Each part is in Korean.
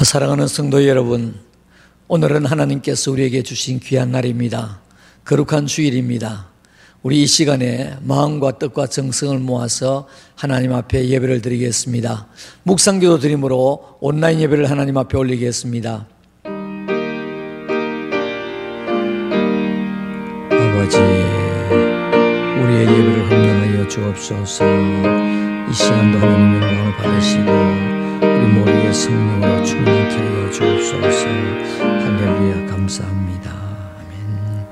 사랑하는 성도 여러분, 오늘은 하나님께서 우리에게 주신 귀한 날입니다. 거룩한 주일입니다. 우리 이 시간에 마음과 뜻과 정성을 모아서 하나님 앞에 예배를 드리겠습니다. 묵상기도 드림으로 온라인 예배를 하나님 앞에 올리겠습니다. 아버지, 우리의 예배를 헌금하여 주옵소서. 이 시간도 하나님의 영광을 받으시고 우리 모두의 성령으로 충만케 하여 주옵소서. 할렐루야, 감사합니다. 아멘.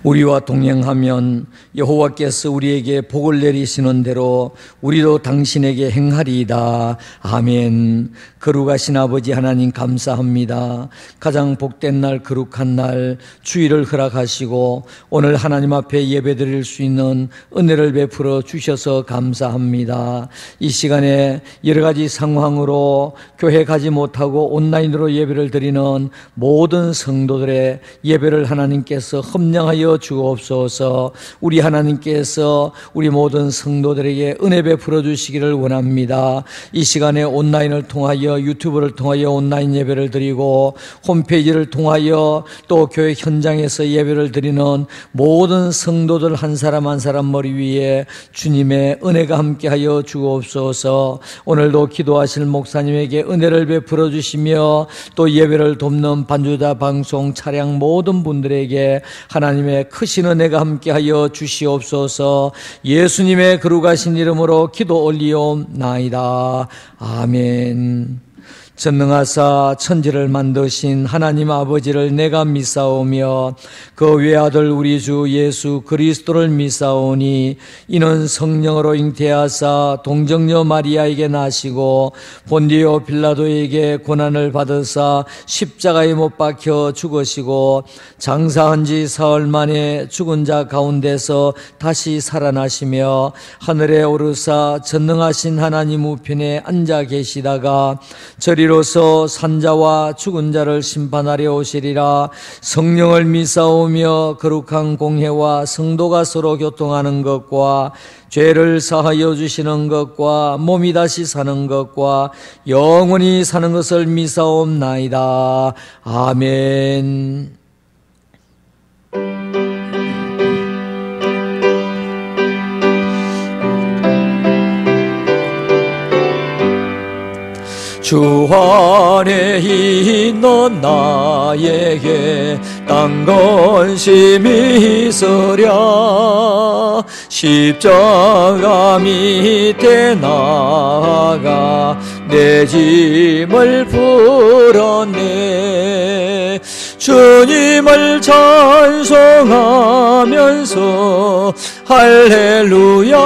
우리와 동행하면 여호와께서 우리에게 복을 내리시는 대로 우리도 당신에게 행하리이다. 아멘. 거룩하신 아버지 하나님 감사합니다. 가장 복된 날, 거룩한 날 주일을 허락하시고 오늘 하나님 앞에 예배드릴 수 있는 은혜를 베풀어 주셔서 감사합니다. 이 시간에 여러 가지 상황으로 교회 가지 못하고 온라인으로 예배를 드리는 모든 성도들의 예배를 하나님께서 험령하여 주옵소서. 우리 하나님께서 우리 모든 성도들에게 은혜 베풀어 주시기를 원합니다. 이 시간에 온라인을 통하여 유튜브를 통하여 온라인 예배를 드리고 홈페이지를 통하여 또 교회 현장에서 예배를 드리는 모든 성도들 한 사람 한 사람 머리 위에 주님의 은혜가 함께하여 주옵소서. 오늘도 기도하실 목사님에게 은혜를 베풀어 주시며 또 예배를 돕는 반주자 방송 차량 모든 분들에게 하나님의 크신 은혜가 함께하여 주시옵소서. 예수님의 거룩하신 이름으로 기도 올리옵나이다. 아멘. 전능하사 천지를 만드신 하나님 아버지를 내가 믿사오며 그 외아들 우리 주 예수 그리스도를 믿사오니 이는 성령으로 잉태하사 동정녀 마리아에게 나시고 본디오 빌라도에게 고난을 받으사 십자가에 못 박혀 죽으시고 장사한 지 사흘 만에 죽은 자 가운데서 다시 살아나시며 하늘에 오르사 전능하신 하나님 우편에 앉아 계시다가 저리로서 산자와 죽은 자를 심판하려 오시리라. 성령을 믿사오며 거룩한 공회와 성도가 서로 교통하는 것과 죄를 사하여 주시는 것과 몸이 다시 사는 것과 영원히 사는 것을 믿사옵나이다. 아멘. 주 안에 있는 나에게 딴 관심이 있으랴. 십자가 밑에 나아가 내 짐을 풀었네. 주님을 찬송하면서 할렐루야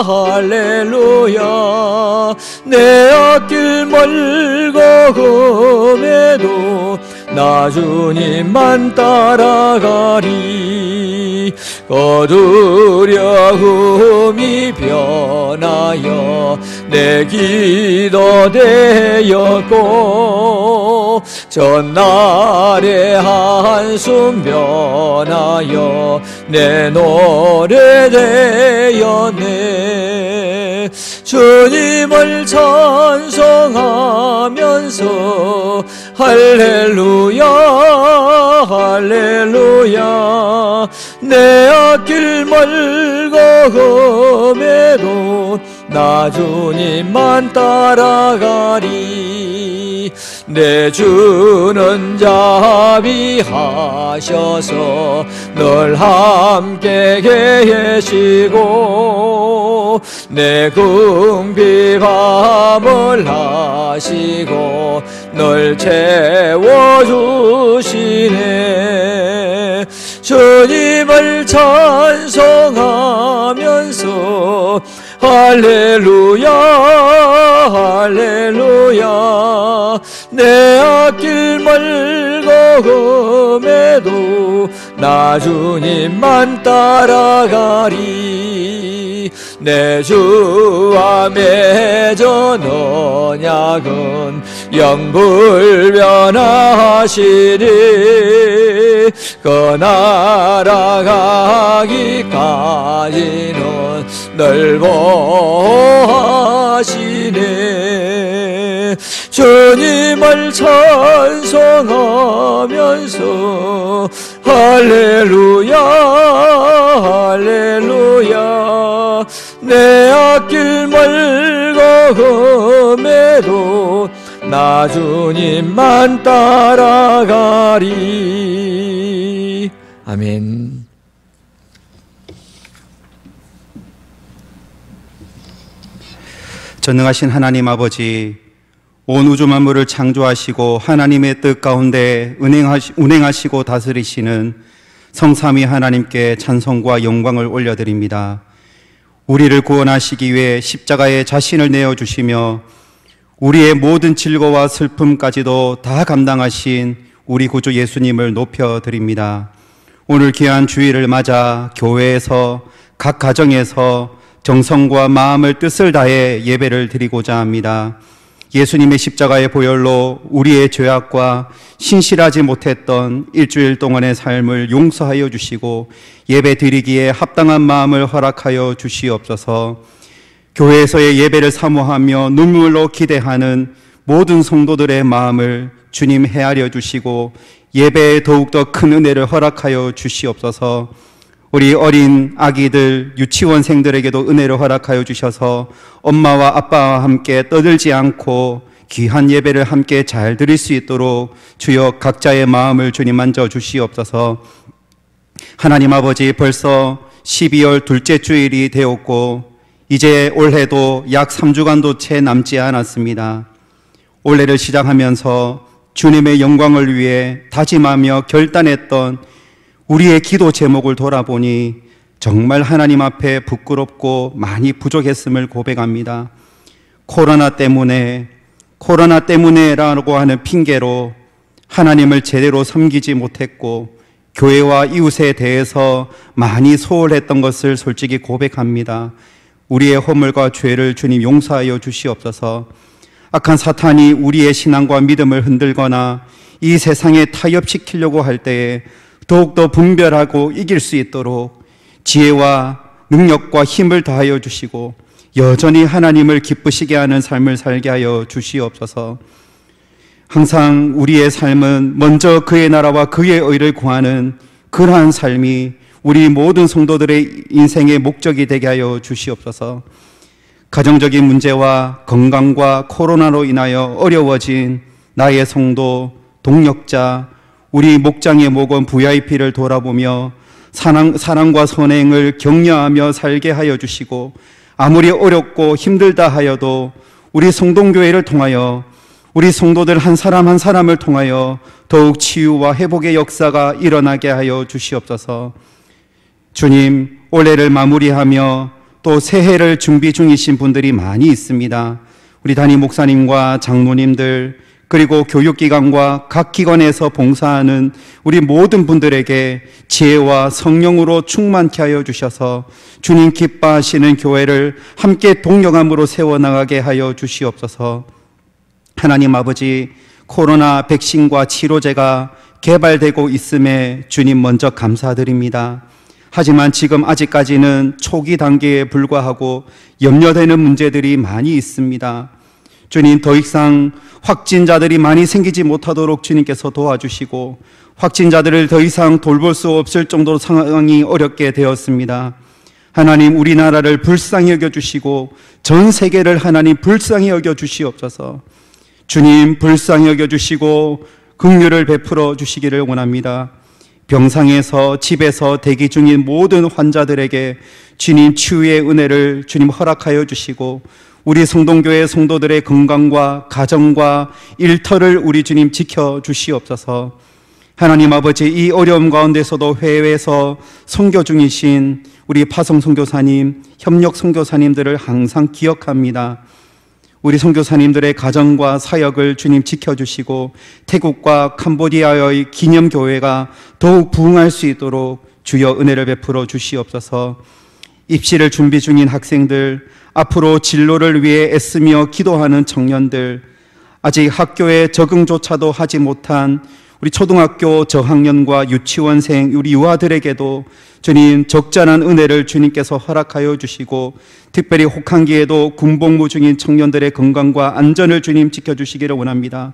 할렐루야. 내 앞길 멀고 험해도 나 주님만 따라가리. 거두려움이 변하여 내 기도 되었고 전날의 한숨 변하여 내 노래 되었네. 주님을 찬송하면서 할렐루야 할렐루야. 내 앞길 멀고 험해도 나 주님만 따라가리. 내 주는 자비하셔서 늘 함께 계시고 내 궁핍함을 하시고 늘 채워주시네. 주님을 찬송하면서 할렐루야 할렐루야. 내 앞길 멀고 험해도 나 주님만 따라가리. 내 주와 맺은 언약은 영불변하시리. 그 나라 가기까지는 늘 보호하시네. 주님을 찬송하면서 할렐루야 할렐루야 내 앞길 멀고 험해도 나 주님만 따라가리. 아멘. 전능하신 하나님 아버지, 온 우주 만물을 창조하시고 하나님의 뜻 가운데 운행하시고 다스리시는 성삼위 하나님께 찬송과 영광을 올려드립니다. 우리를 구원하시기 위해 십자가에 자신을 내어주시며 우리의 모든 질고와 슬픔까지도 다 감당하신 우리 구주 예수님을 높여드립니다. 오늘 귀한 주일을 맞아 교회에서 각 가정에서 정성과 마음을 뜻을 다해 예배를 드리고자 합니다. 예수님의 십자가의 보혈로 우리의 죄악과 신실하지 못했던 일주일 동안의 삶을 용서하여 주시고 예배 드리기에 합당한 마음을 허락하여 주시옵소서. 교회에서의 예배를 사모하며 눈물로 기대하는 모든 성도들의 마음을 주님 헤아려 주시고 예배에 더욱더 큰 은혜를 허락하여 주시옵소서. 우리 어린 아기들, 유치원생들에게도 은혜를 허락하여 주셔서 엄마와 아빠와 함께 떠들지 않고 귀한 예배를 함께 잘 드릴 수 있도록 주여 각자의 마음을 주님 만져 주시옵소서. 하나님 아버지, 벌써 12월 둘째 주일이 되었고 이제 올해도 약 3주간도 채 남지 않았습니다. 올해를 시작하면서 주님의 영광을 위해 다짐하며 결단했던 우리의 기도 제목을 돌아보니 정말 하나님 앞에 부끄럽고 많이 부족했음을 고백합니다. 코로나 때문에라고 하는 핑계로 하나님을 제대로 섬기지 못했고 교회와 이웃에 대해서 많이 소홀했던 것을 솔직히 고백합니다. 우리의 허물과 죄를 주님 용서하여 주시옵소서. 악한 사탄이 우리의 신앙과 믿음을 흔들거나 이 세상에 타협시키려고 할 때에 더욱더 분별하고 이길 수 있도록 지혜와 능력과 힘을 더하여 주시고 여전히 하나님을 기쁘시게 하는 삶을 살게 하여 주시옵소서. 항상 우리의 삶은 먼저 그의 나라와 그의 의를 구하는 그러한 삶이 우리 모든 성도들의 인생의 목적이 되게 하여 주시옵소서. 가정적인 문제와 건강과 코로나로 인하여 어려워진 나의 성도, 동역자, 우리 목장의 목원 VIP를 돌아보며 사랑과 선행을 격려하며 살게 하여 주시고 아무리 어렵고 힘들다 하여도 우리 성동교회를 통하여 우리 성도들 한 사람 한 사람을 통하여 더욱 치유와 회복의 역사가 일어나게 하여 주시옵소서. 주님, 올해를 마무리하며 또 새해를 준비 중이신 분들이 많이 있습니다. 우리 담임 목사님과 장로님들 그리고 교육기관과 각 기관에서 봉사하는 우리 모든 분들에게 지혜와 성령으로 충만케 하여 주셔서 주님 기뻐하시는 교회를 함께 동력함으로 세워나가게 하여 주시옵소서. 하나님 아버지, 코로나 백신과 치료제가 개발되고 있음에 주님 먼저 감사드립니다. 하지만 지금 아직까지는 초기 단계에 불과하고 염려되는 문제들이 많이 있습니다. 주님, 더 이상 확진자들이 많이 생기지 못하도록 주님께서 도와주시고 확진자들을 더 이상 돌볼 수 없을 정도로 상황이 어렵게 되었습니다. 하나님, 우리나라를 불쌍히 여겨주시고 전 세계를 하나님 불쌍히 여겨주시옵소서. 주님, 불쌍히 여겨주시고 긍휼을 베풀어 주시기를 원합니다. 병상에서 집에서 대기 중인 모든 환자들에게 주님 치유의 은혜를 주님 허락하여 주시고 우리 성동교회 성도들의 건강과 가정과 일터를 우리 주님 지켜주시옵소서. 하나님 아버지, 이 어려움 가운데서도 해외에서 선교 중이신 우리 파송 선교사님, 협력 선교사님들을 항상 기억합니다. 우리 선교사님들의 가정과 사역을 주님 지켜주시고 태국과 캄보디아의 기념교회가 더욱 부흥할 수 있도록 주여 은혜를 베풀어 주시옵소서. 입시를 준비 중인 학생들, 앞으로 진로를 위해 애쓰며 기도하는 청년들, 아직 학교에 적응조차도 하지 못한 우리 초등학교 저학년과 유치원생 우리 유아들에게도 주님 적잖은 은혜를 주님께서 허락하여 주시고 특별히 혹한기에도 군복무 중인 청년들의 건강과 안전을 주님 지켜주시기를 원합니다.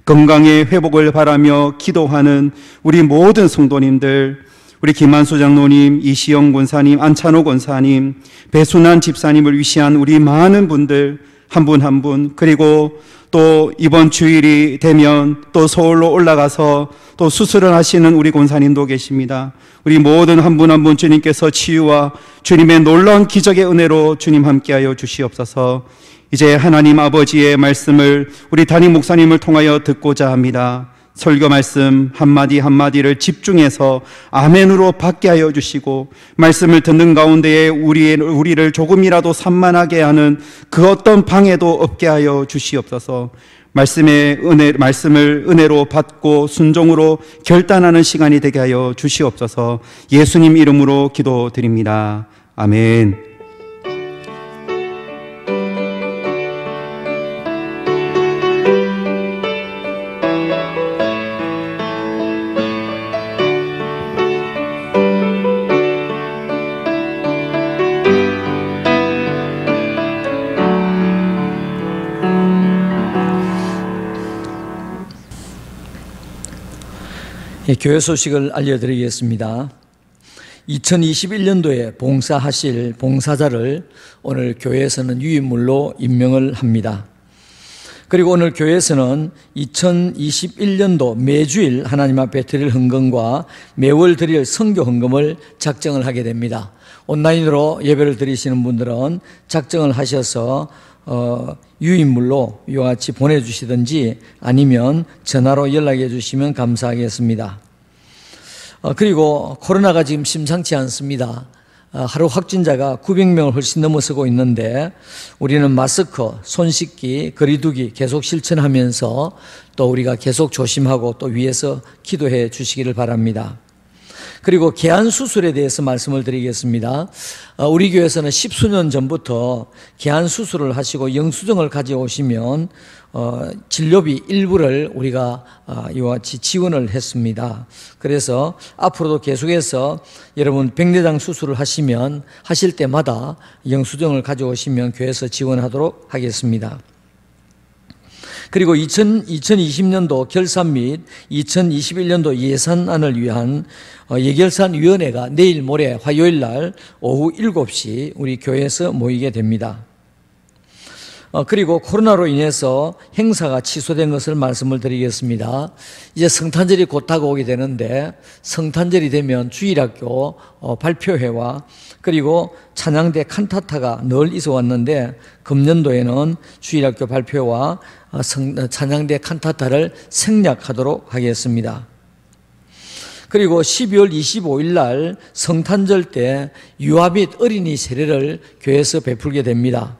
건강의 회복을 바라며 기도하는 우리 모든 성도님들, 우리 김한수 장로님, 이시영 권사님, 안찬호 권사님, 배순환 집사님을 위시한 우리 많은 분들 한 분 한 분, 그리고 또 이번 주일이 되면 또 서울로 올라가서 또 수술을 하시는 우리 권사님도 계십니다. 우리 모든 한 분 한 분 주님께서 치유와 주님의 놀라운 기적의 은혜로 주님 함께하여 주시옵소서. 이제 하나님 아버지의 말씀을 우리 담임 목사님을 통하여 듣고자 합니다. 설교 말씀 한마디 한마디를 집중해서 아멘으로 받게 하여 주시고 말씀을 듣는 가운데에 우리를 조금이라도 산만하게 하는 그 어떤 방해도 없게 하여 주시옵소서. 말씀을 은혜로 받고 순종으로 결단하는 시간이 되게 하여 주시옵소서. 예수님 이름으로 기도드립니다. 아멘. 교회 소식을 알려드리겠습니다. 2021년도에 봉사하실 봉사자를 오늘 교회에서는 유인물로 임명을 합니다. 그리고 오늘 교회에서는 2021년도 매주일 하나님 앞에 드릴 헌금과 매월 드릴 선교 헌금을 작정을 하게 됩니다. 온라인으로 예배를 드리시는 분들은 작정을 하셔서 유인물로 이와 같이 보내주시든지 아니면 전화로 연락해 주시면 감사하겠습니다. 그리고 코로나가 지금 심상치 않습니다. 하루 확진자가 900명을 훨씬 넘어서고 있는데 우리는 마스크, 손 씻기, 거리 두기 계속 실천하면서 또 우리가 계속 조심하고 또 위에서 기도해 주시기를 바랍니다. 그리고 개안 수술에 대해서 말씀을 드리겠습니다. 우리 교회에서는 10수년 전부터 개안 수술을 하시고 영수증을 가져오시면 진료비 일부를 우리가 이와 같이 지원을 했습니다. 그래서 앞으로도 계속해서 여러분 백내장 수술을 하실 때마다 영수증을 가져오시면 교회에서 지원하도록 하겠습니다. 그리고 2020년도 결산 및 2021년도 예산안을 위한 예결산위원회가 내일 모레 화요일 날 오후 7시 우리 교회에서 모이게 됩니다. 그리고 코로나로 인해서 행사가 취소된 것을 말씀을 드리겠습니다. 이제 성탄절이 곧 다가오게 되는데 성탄절이 되면 주일학교 발표회와 그리고 찬양대 칸타타가 늘 있어 왔는데 금년도에는 주일학교 발표와 찬양대 칸타타를 생략하도록 하겠습니다. 그리고 12월 25일 날 성탄절 때 유아 및 어린이 세례를 교회에서 베풀게 됩니다.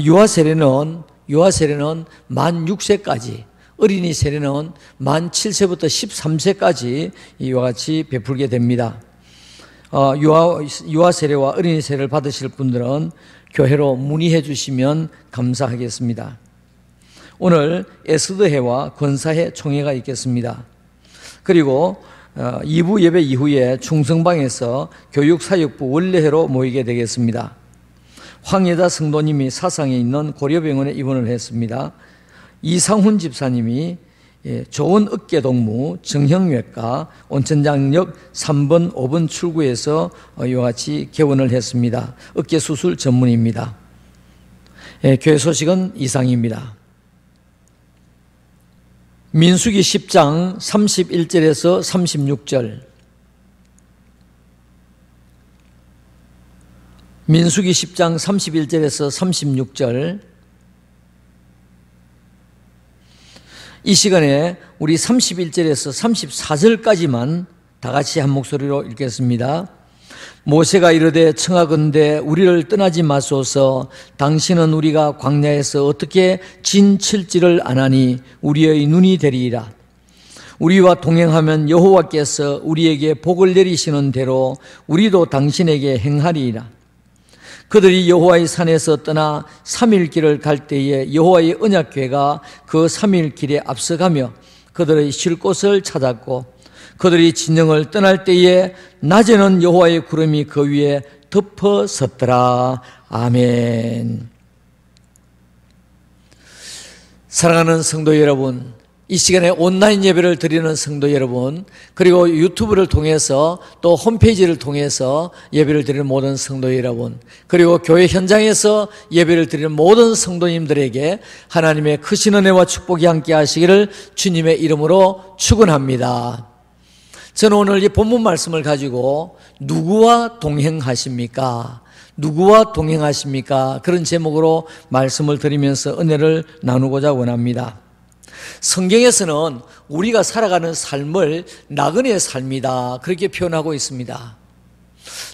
유아 세례는 만 6세까지, 어린이 세례는 만 7세부터 13세까지 이와 같이 베풀게 됩니다. 유아 세례와 어린이 세례를 받으실 분들은 교회로 문의해 주시면 감사하겠습니다. 오늘 에스더회와 권사회 총회가 있겠습니다. 그리고 2부 예배 이후에 충성방에서 교육사역부 원래회로 모이게 되겠습니다. 황예자 성도님이 사상에 있는 고려병원에 입원을 했습니다. 이상훈 집사님이 좋은 어깨동무 정형외과 온천장역 3번 5번 출구에서 이와 같이 개원을 했습니다. 어깨 수술 전문입니다. 교회 소식은 이상입니다. 민수기 10장 31절에서 36절. 민수기 10장 31절에서 36절. 이 시간에 우리 31절에서 34절까지만 다 같이 한 목소리로 읽겠습니다. 모세가 이르되 청하건대 우리를 떠나지 마소서. 당신은 우리가 광야에서 어떻게 진칠지를 아나니 우리의 눈이 되리이라. 우리와 동행하면 여호와께서 우리에게 복을 내리시는 대로 우리도 당신에게 행하리이라. 그들이 여호와의 산에서 떠나 3일 길을 갈 때에 여호와의 언약궤가 그 3일 길에 앞서가며 그들의 쉴 곳을 찾았고 그들이 진영을 떠날 때에 낮에는 여호와의 구름이 그 위에 덮어섰더라. 아멘. 사랑하는 성도 여러분, 이 시간에 온라인 예배를 드리는 성도 여러분, 그리고 유튜브를 통해서 또 홈페이지를 통해서 예배를 드리는 모든 성도 여러분, 그리고 교회 현장에서 예배를 드리는 모든 성도님들에게 하나님의 크신 은혜와 축복이 함께 하시기를 주님의 이름으로 축원합니다. 저는 오늘 이 본문 말씀을 가지고 누구와 동행하십니까? 누구와 동행하십니까? 그런 제목으로 말씀을 드리면서 은혜를 나누고자 원합니다. 성경에서는 우리가 살아가는 삶을 나그네의 삶이다, 그렇게 표현하고 있습니다.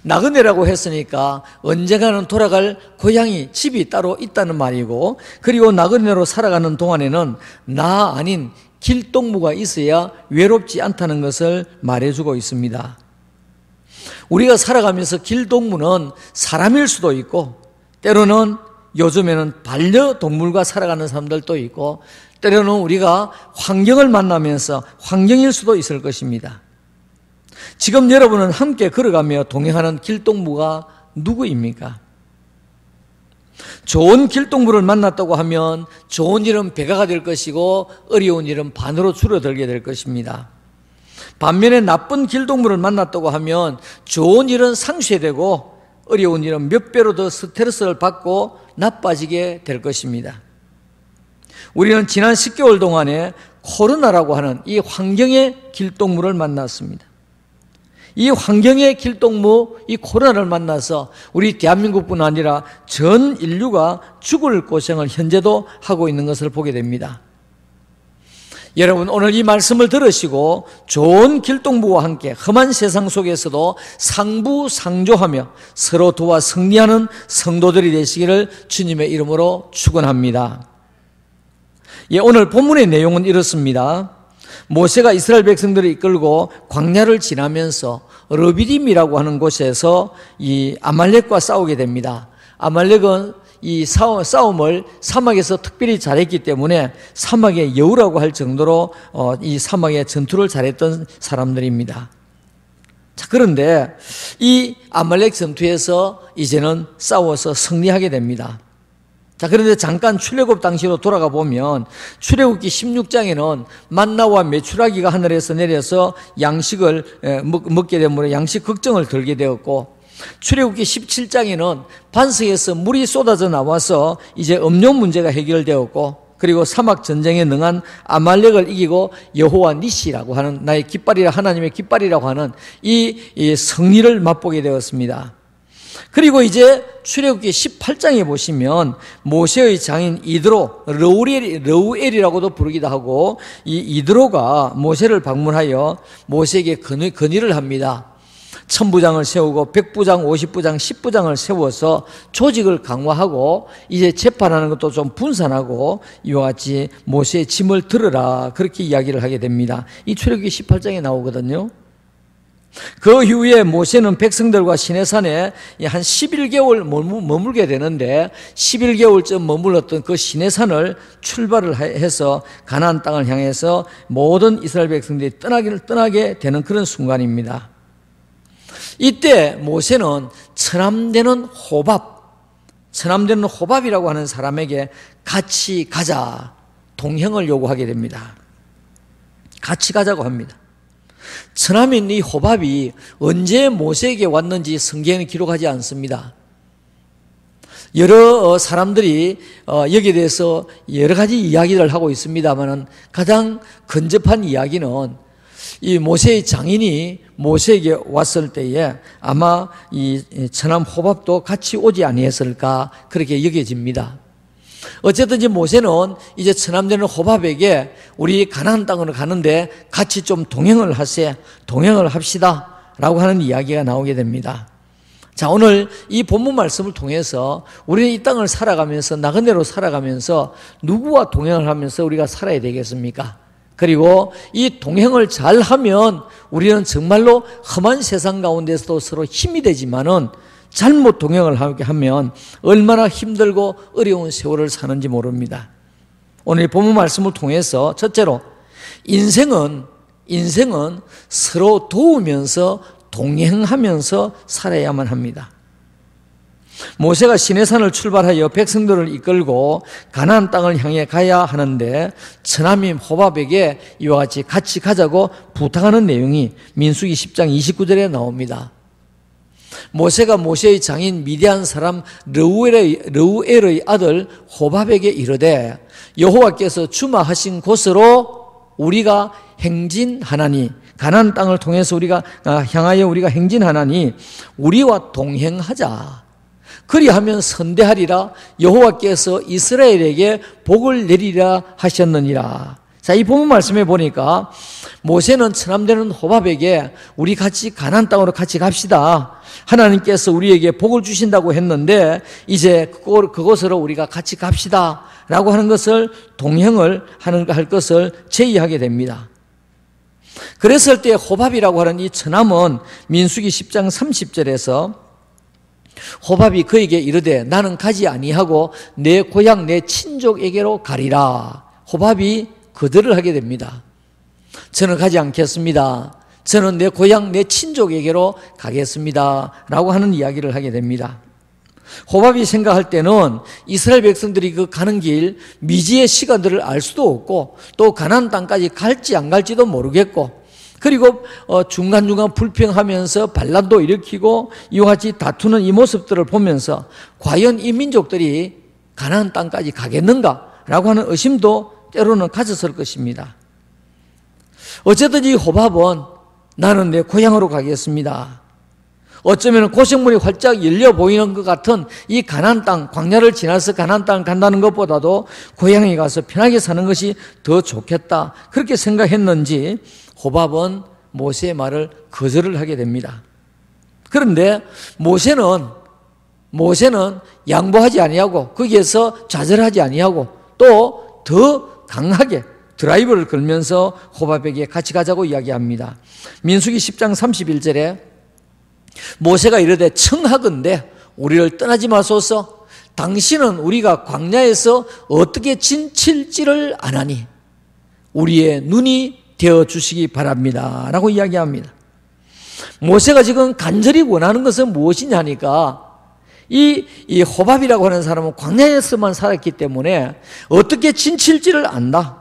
나그네라고 했으니까 언젠가는 돌아갈 고향이, 집이 따로 있다는 말이고, 그리고 나그네로 살아가는 동안에는 나 아닌 길동무가 있어야 외롭지 않다는 것을 말해주고 있습니다. 우리가 살아가면서 길동무는 사람일 수도 있고, 때로는 요즘에는 반려동물과 살아가는 사람들도 있고, 때로는 우리가 환경을 만나면서 환경일 수도 있을 것입니다. 지금 여러분은 함께 걸어가며 동행하는 길동무가 누구입니까? 좋은 길동무를 만났다고 하면 좋은 일은 배가가 될 것이고 어려운 일은 반으로 줄어들게 될 것입니다. 반면에 나쁜 길동무를 만났다고 하면 좋은 일은 상쇄되고 어려운 일은 몇 배로 더 스트레스를 받고 나빠지게 될 것입니다. 우리는 지난 10개월 동안에 코로나라고 하는 이 환경의 길동무를 만났습니다. 이 환경의 길동무, 이 코로나를 만나서 우리 대한민국뿐 아니라 전 인류가 죽을 고생을 현재도 하고 있는 것을 보게 됩니다. 여러분, 오늘 이 말씀을 들으시고 좋은 길동무와 함께 험한 세상 속에서도 상부상조하며 서로 도와 승리하는 성도들이 되시기를 주님의 이름으로 축원합니다. 오늘 본문의 내용은 이렇습니다. 모세가 이스라엘 백성들을 이끌고 광야를 지나면서 르비딤이라고 하는 곳에서 이 아말렉과 싸우게 됩니다. 아말렉은 이 싸움을 사막에서 특별히 잘했기 때문에 사막의 여우라고 할 정도로 이 사막의 전투를 잘했던 사람들입니다. 자, 그런데 이 아말렉 전투에서 이제는 싸워서 승리하게 됩니다. 자, 그런데 잠깐 출애굽 당시로 돌아가 보면 출애굽기 16장에는 만나와 메추라기가 하늘에서 내려서 양식을 먹게 되므로 양식 걱정을 들게 되었고, 출애굽기 17장에는 반석에서 물이 쏟아져 나와서 이제 음료 문제가 해결되었고, 그리고 사막 전쟁에 능한 아말렉을 이기고 여호와 니시라고 하는 나의 깃발이라, 하나님의 깃발이라고 하는 이 승리를 맛보게 되었습니다. 그리고 이제 출애굽기 18장에 보시면 모세의 장인 이드로, 르우엘이라고도 부르기도 하고, 이 이드로가 모세를 방문하여 모세에게 건의를 합니다. 1000부장을 세우고 100부장, 50부장, 10부장을 세워서 조직을 강화하고 이제 재판하는 것도 좀 분산하고 이와 같이 모세의 짐을 들으라, 그렇게 이야기를 하게 됩니다. 이 출애굽기 18장에 나오거든요. 그 이후에 모세는 백성들과 시내산에 한 11개월 머물게 되는데, 11개월쯤 머물렀던 그 시내산을 출발을 해서 가나안 땅을 향해서 모든 이스라엘 백성들이 떠나게 되는 그런 순간입니다. 이때 모세는 천함되는 호밥이라고 하는 사람에게 같이 가자, 동행을 요구하게 됩니다. 같이 가자고 합니다. 천함인 이 호밥이 언제 모세에게 왔는지 성경에는 기록하지 않습니다. 여러 사람들이 여기에 대해서 여러 가지 이야기를 하고 있습니다만, 가장 근접한 이야기는 이 모세의 장인이 모세에게 왔을 때에 아마 이 천함 호밥도 같이 오지 아니했을까, 그렇게 여겨집니다. 어쨌든지 모세는 이제 천함되는 호밥에게 우리 가나안 땅으로 가는데 같이 좀 동행을 합시다 라고 하는 이야기가 나오게 됩니다. 자, 오늘 이 본문 말씀을 통해서 우리는 이 땅을 살아가면서, 나그네로 살아가면서 누구와 동행을 하면서 우리가 살아야 되겠습니까? 그리고 이 동행을 잘 하면 우리는 정말로 험한 세상 가운데서도 서로 힘이 되지만은, 잘못 동행을 하게 하면 얼마나 힘들고 어려운 세월을 사는지 모릅니다. 오늘 본문 말씀을 통해서 첫째로 인생은 서로 도우면서 동행하면서 살아야만 합니다. 모세가 시내산을 출발하여 백성들을 이끌고 가나안 땅을 향해 가야 하는데 처남인 호밥에게 이와 같이 가자고 부탁하는 내용이 민수기 10장 29절에 나옵니다. 모세가 모세의 장인 미디안 사람 르우엘의 아들 호밥에게 이르되 여호와께서 주마하신 곳으로 우리가 행진하나니 가나안 땅을 통해서 향하여 우리가 행진하나니 우리와 동행하자. 그리하면 선대하리라. 여호와께서 이스라엘에게 복을 내리라 하셨느니라. 자, 이 본문 말씀에 보니까 모세는 처남되는 호밥에게 우리 같이 가나안 땅으로 같이 갑시다. 하나님께서 우리에게 복을 주신다고 했는데 이제 그곳으로 우리가 같이 갑시다 라고 하는 것을, 동행을 할 것을 제의하게 됩니다. 그랬을 때 호밥이라고 하는 이 처남은 민수기 10장 30절에서 호밥이 그에게 이르되 나는 가지 아니하고 내 고향 내 친족에게로 가리라. 호밥이 거절을 하게 됩니다. 저는 가지 않겠습니다. 저는 내 고향 내 친족에게로 가겠습니다 라고 하는 이야기를 하게 됩니다. 호밥이 생각할 때는 이스라엘 백성들이 그 가는 길 미지의 시간들을 알 수도 없고 또 가나안 땅까지 갈지 안 갈지도 모르겠고 그리고 중간중간 불평하면서 반란도 일으키고 이와 같이 다투는 이 모습들을 보면서 과연 이 민족들이 가나안 땅까지 가겠는가라고 하는 의심도 때로는 가졌을 것입니다. 어쨌든 이 호밥은 나는 내 고향으로 가겠습니다. 어쩌면 고생문이 활짝 열려 보이는 것 같은 이 가나안 땅, 광야를 지나서 가나안 땅을 간다는 것보다도 고향에 가서 편하게 사는 것이 더 좋겠다. 그렇게 생각했는지 호밥은 모세의 말을 거절을 하게 됩니다. 그런데 모세는 양보하지 아니하고 거기에서 좌절하지 아니하고 또 더 강하게 드라이브를 걸면서 호밥에게 같이 가자고 이야기합니다. 민수기 10장 31절에 모세가 이르되 청하건대 우리를 떠나지 마소서. 당신은 우리가 광야에서 어떻게 지칠지를 아나니 우리의 눈이 되어주시기 바랍니다 라고 이야기합니다. 모세가 지금 간절히 원하는 것은 무엇이냐니까 이 호밥이라고 하는 사람은 광야에서만 살았기 때문에 어떻게 지칠지를 안다.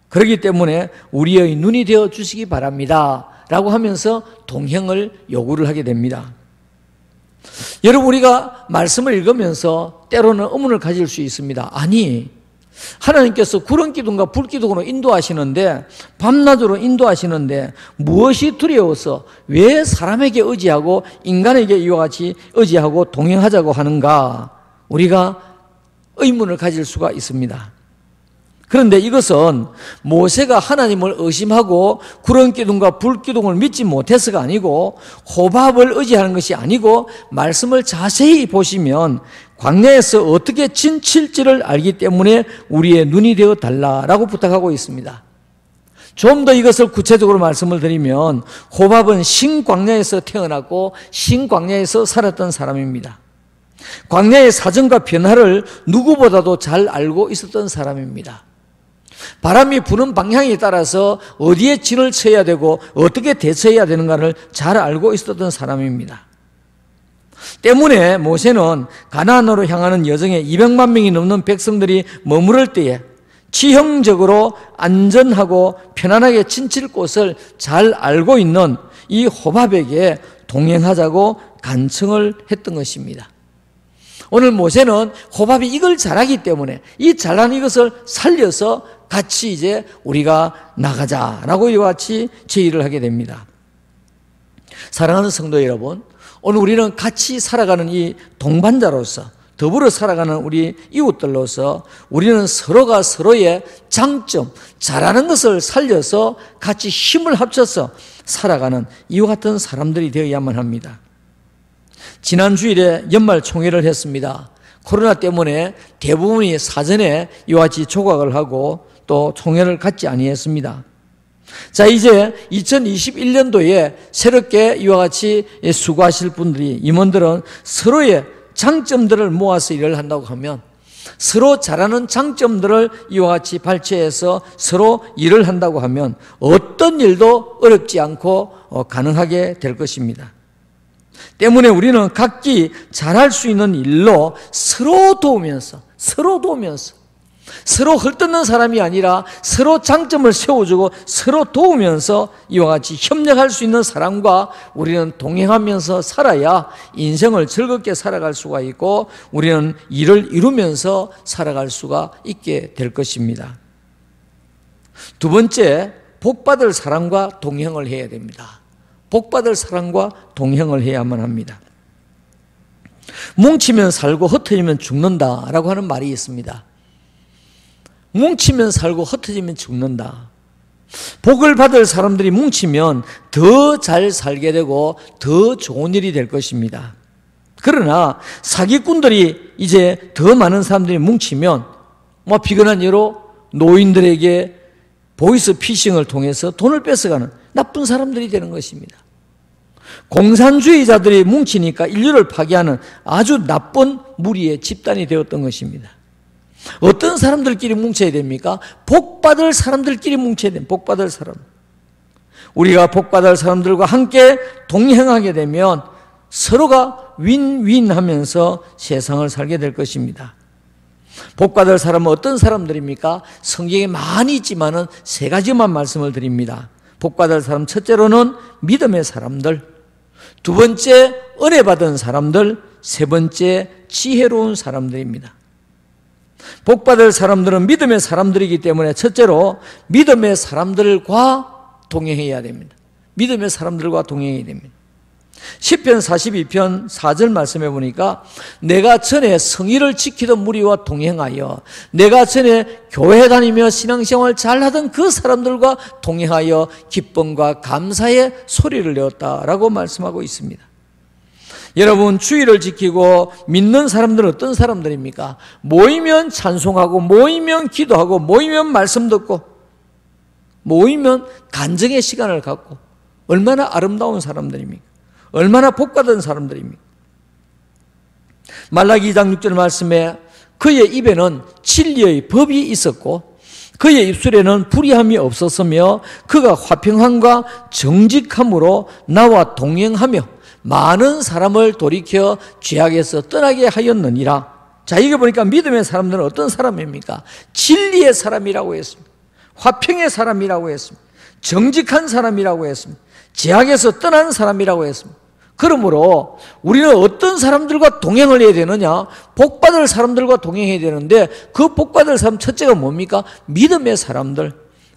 그렇기 때문에 우리의 눈이 되어주시기 바랍니다 라고 하면서 동행을 요구를 하게 됩니다. 여러분, 우리가 말씀을 읽으면서 때로는 의문을 가질 수 있습니다. 아니, 하나님께서 구름기둥과 불기둥으로 인도하시는데 밤낮으로 인도하시는데 무엇이 두려워서 왜 사람에게 의지하고 인간에게 이와 같이 의지하고 동행하자고 하는가? 우리가 의문을 가질 수가 있습니다. 그런데 이것은 모세가 하나님을 의심하고 구름기둥과 불기둥을 믿지 못해서가 아니고 호밥을 의지하는 것이 아니고 말씀을 자세히 보시면 광야에서 어떻게 지칠지를 알기 때문에 우리의 눈이 되어 달라라고 부탁하고 있습니다. 좀 더 이것을 구체적으로 말씀을 드리면 호밥은 신광야에서 태어났고 신광야에서 살았던 사람입니다. 광야의 사정과 변화를 누구보다도 잘 알고 있었던 사람입니다. 바람이 부는 방향에 따라서 어디에 진을 쳐야 되고 어떻게 대처해야 되는가를 잘 알고 있었던 사람입니다. 때문에 모세는 가나안으로 향하는 여정에 200만 명이 넘는 백성들이 머무를 때에 지형적으로 안전하고 편안하게 지칠 곳을 잘 알고 있는 이 호밥에게 동행하자고 간청을 했던 것입니다. 오늘 모세는 호밥이 이걸 잘하기 때문에 이 잘난 이것을 살려서 같이 이제 우리가 나가자라고 이와 같이 제의를 하게 됩니다. 사랑하는 성도 여러분, 오늘 우리는 같이 살아가는 이 동반자로서 더불어 살아가는 우리 이웃들로서 우리는 서로가 서로의 장점, 잘하는 것을 살려서 같이 힘을 합쳐서 살아가는 이와 같은 사람들이 되어야만 합니다. 지난 주일에 연말 총회를 했습니다. 코로나 때문에 대부분이 사전에 이와 같이 조각을 하고 또 총회를 갖지 아니했습니다. 자, 이제 2021년도에 새롭게 이와 같이 수고하실 분들이, 임원들은 서로의 장점들을 모아서 일을 한다고 하면 서로 잘하는 장점들을 이와 같이 발췌해서 서로 일을 한다고 하면 어떤 일도 어렵지 않고 가능하게 될 것입니다. 때문에 우리는 각기 잘할 수 있는 일로 서로 도우면서 서로 헐뜯는 사람이 아니라 서로 장점을 세워주고 서로 도우면서 이와 같이 협력할 수 있는 사람과 우리는 동행하면서 살아야 인생을 즐겁게 살아갈 수가 있고 우리는 일을 이루면서 살아갈 수가 있게 될 것입니다. 두 번째, 복받을 사람과 동행을 해야 됩니다. 복받을 사람과 동행을 해야만 합니다. 뭉치면 살고 흩어지면 죽는다라고 하는 말이 있습니다. 뭉치면 살고 흩어지면 죽는다. 복을 받을 사람들이 뭉치면 더 잘 살게 되고 더 좋은 일이 될 것입니다. 그러나 사기꾼들이 이제 더 많은 사람들이 뭉치면 비근한 예로 노인들에게 보이스 피싱을 통해서 돈을 뺏어가는 나쁜 사람들이 되는 것입니다. 공산주의자들이 뭉치니까 인류를 파괴하는 아주 나쁜 무리의 집단이 되었던 것입니다. 어떤 사람들끼리 뭉쳐야 됩니까? 복받을 사람들끼리 뭉쳐야 됩니다. 복받을 사람. 우리가 복받을 사람들과 함께 동행하게 되면 서로가 윈윈 하면서 세상을 살게 될 것입니다. 복받을 사람은 어떤 사람들입니까? 성경에 많이 있지만은 세 가지만 말씀을 드립니다. 복받을 사람, 첫째로는 믿음의 사람들, 두 번째 은혜 받은 사람들, 세 번째 지혜로운 사람들입니다. 복받을 사람들은 믿음의 사람들이기 때문에 첫째로 믿음의 사람들과 동행해야 됩니다. 믿음의 사람들과 동행해야 됩니다. 시편 42편 4절 말씀해 보니까 내가 전에 성의를 지키던 무리와 동행하여 내가 전에 교회 다니며 신앙생활 잘하던 그 사람들과 동행하여 기쁨과 감사의 소리를 내었다라고 말씀하고 있습니다. 여러분, 주의를 지키고 믿는 사람들은 어떤 사람들입니까? 모이면 찬송하고 모이면 기도하고 모이면 말씀 듣고 모이면 간증의 시간을 갖고 얼마나 아름다운 사람들입니까? 얼마나 복받은 사람들입니까? 말라기 2장 6절 말씀에 그의 입에는 진리의 법이 있었고 그의 입술에는 불의함이 없었으며 그가 화평함과 정직함으로 나와 동행하며 많은 사람을 돌이켜 죄악에서 떠나게 하였느니라. 자, 이게 보니까 믿음의 사람들은 어떤 사람입니까? 진리의 사람이라고 했습니다. 화평의 사람이라고 했습니다. 정직한 사람이라고 했습니다. 죄악에서 떠난 사람이라고 했습니다. 그러므로 우리는 어떤 사람들과 동행을 해야 되느냐? 복받을 사람들과 동행해야 되는데 그 복받을 사람 첫째가 뭡니까? 믿음의 사람들.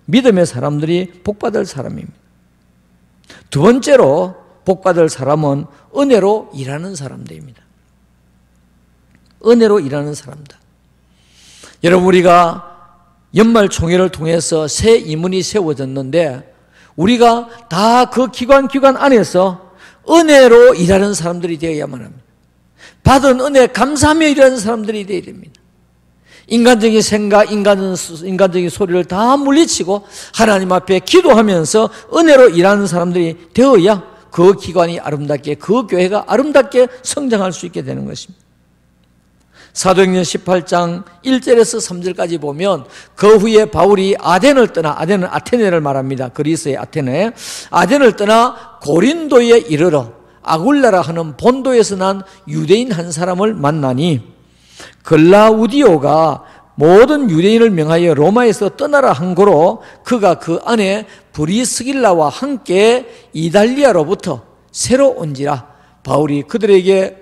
믿음의 사람들이 복받을 사람입니다. 두 번째로 복받을 사람은 은혜로 일하는 사람들입니다. 은혜로 일하는 사람들. 여러분, 우리가 연말 총회를 통해서 새 임원이 세워졌는데 우리가 다 그 기관 안에서 은혜로 일하는 사람들이 되어야만 합니다. 받은 은혜 감사하며 일하는 사람들이 되어야 됩니다. 인간적인 생각, 인간적인 소리를 다 물리치고 하나님 앞에 기도하면서 은혜로 일하는 사람들이 되어야 그 기관이 아름답게, 그 교회가 아름답게 성장할 수 있게 되는 것입니다. 사도행전 18장 1절에서 3절까지 보면 그 후에 바울이 아덴을 떠나, 아덴은 아테네를 말합니다. 그리스의 아테네. 아덴을 떠나 고린도에 이르러 아굴라라 하는 본도에서 난 유대인 한 사람을 만나니 글라우디오가 모든 유대인을 명하여 로마에서 떠나라 한 고로 그가 그 안에 브리스길라와 함께 이달리아로부터 새로 온지라. 바울이 그들에게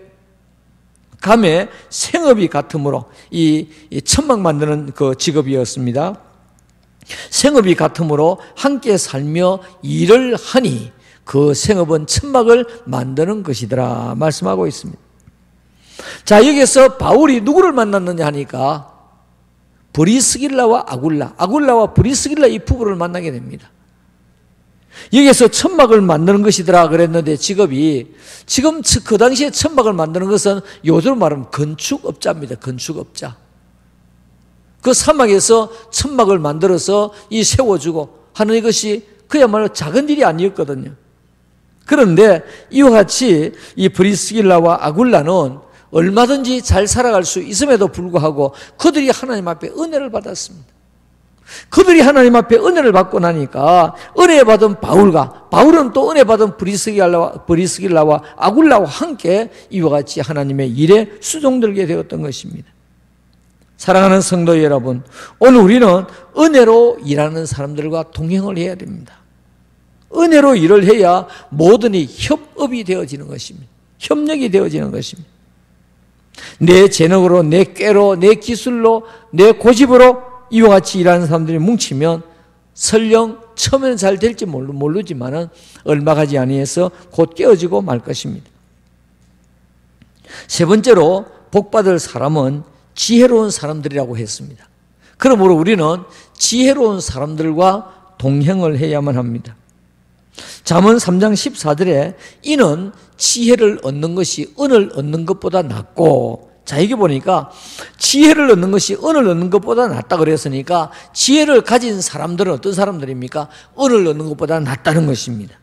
감에 생업이 같으므로 이 천막 만드는 그 직업이었습니다. 생업이 같으므로 함께 살며 일을 하니 그 생업은 천막을 만드는 것이더라 말씀하고 있습니다. 자, 여기서 바울이 누구를 만났느냐 하니까 브리스길라와 아굴라와 브리스길라 이 부부를 만나게 됩니다. 여기서 천막을 만드는 것이더라 그랬는데 직업이 지금 그 당시에 천막을 만드는 것은 요즘 말하면 건축업자입니다. 건축업자. 그 사막에서 천막을 만들어서 이 세워주고 하는 이것이 그야말로 작은 일이 아니었거든요. 그런데 이와 같이 이 브리스길라와 아굴라는 얼마든지 잘 살아갈 수 있음에도 불구하고 그들이 하나님 앞에 은혜를 받았습니다. 그들이 하나님 앞에 은혜를 받고 나니까 은혜 받은 바울은 또 은혜 받은 브리스길라와 아굴라와 함께 이와 같이 하나님의 일에 수종들게 되었던 것입니다. 사랑하는 성도 여러분, 오늘 우리는 은혜로 일하는 사람들과 동행을 해야 됩니다. 은혜로 일을 해야 모든 이 협업이 되어지는 것입니다. 협력이 되어지는 것입니다. 내 재능으로, 내 꾀로, 내 기술로, 내 고집으로 이와 같이 일하는 사람들이 뭉치면 설령 처음에는 잘 될지 모르지만은 얼마 가지 아니해서 곧 깨어지고 말 것입니다. 세 번째로 복받을 사람은 지혜로운 사람들이라고 했습니다. 그러므로 우리는 지혜로운 사람들과 동행을 해야만 합니다. 잠언 3장 14절에 이는 지혜를 얻는 것이 은을 얻는 것보다 낫고, 자, 여기 보니까 지혜를 얻는 것이 은을 얻는 것보다 낫다 그랬으니까 지혜를 가진 사람들은 어떤 사람들입니까? 은을 얻는 것보다 낫다는 것입니다.